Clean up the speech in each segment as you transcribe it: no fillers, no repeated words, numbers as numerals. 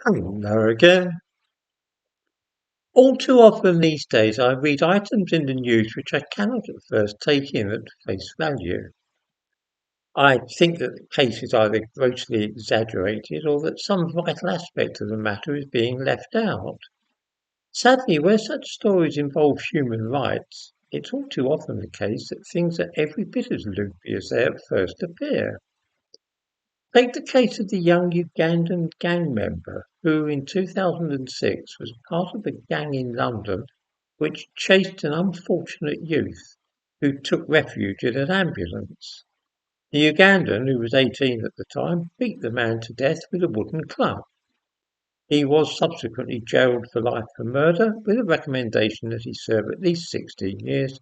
Hello again. All too often these days I read items in the news which I cannot at first take in at face value. I think that the case is either grossly exaggerated or that some vital aspect of the matter is being left out. Sadly, where such stories involve human rights, it's all too often the case that things are every bit as loopy as they at first appear. Take the case of the young Ugandan gang member who in 2006 was part of a gang in London which chased an unfortunate youth who took refuge in an ambulance. The Ugandan, who was 18 at the time, beat the man to death with a wooden club. He was subsequently jailed for life for murder with a recommendation that he serve at least 16 years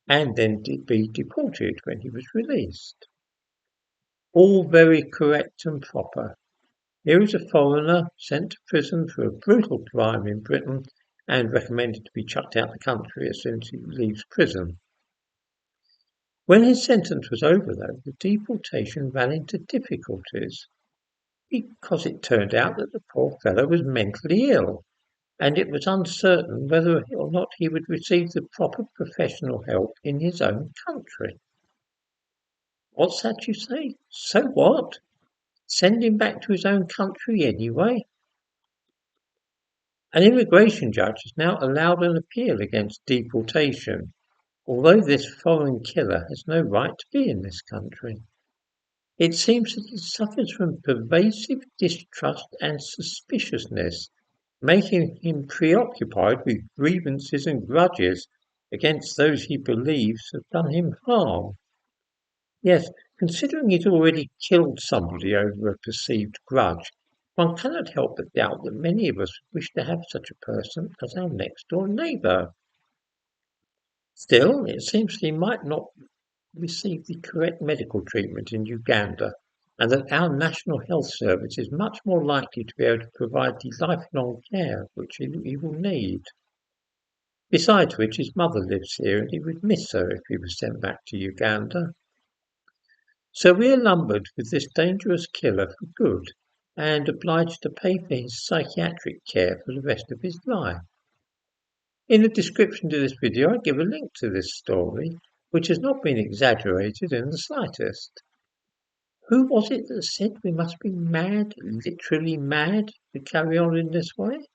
and then be deported when he was released. All very correct and proper. Here is a foreigner sent to prison for a brutal crime in Britain and recommended to be chucked out the country as soon as he leaves prison. When his sentence was over, though, the deportation ran into difficulties because it turned out that the poor fellow was mentally ill and it was uncertain whether or not he would receive the proper professional help in his own country. What's that you say? So what? Send him back to his own country anyway? An immigration judge has now allowed an appeal against deportation, although this foreign killer has no right to be in this country. It seems that he suffers from pervasive distrust and suspiciousness, making him preoccupied with grievances and grudges against those he believes have done him harm. Yes, considering he'd already killed somebody over a perceived grudge, one cannot help but doubt that many of us wish to have such a person as our next door neighbour. Still, it seems he might not receive the correct medical treatment in Uganda, and that our National Health Service is much more likely to be able to provide the lifelong care which he will need. Besides which, his mother lives here and he would miss her if he was sent back to Uganda. So we are lumbered with this dangerous killer for good and obliged to pay for his psychiatric care for the rest of his life. In the description to this video I give a link to this story, which has not been exaggerated in the slightest. Who was it that said we must be mad, literally mad, to carry on in this way?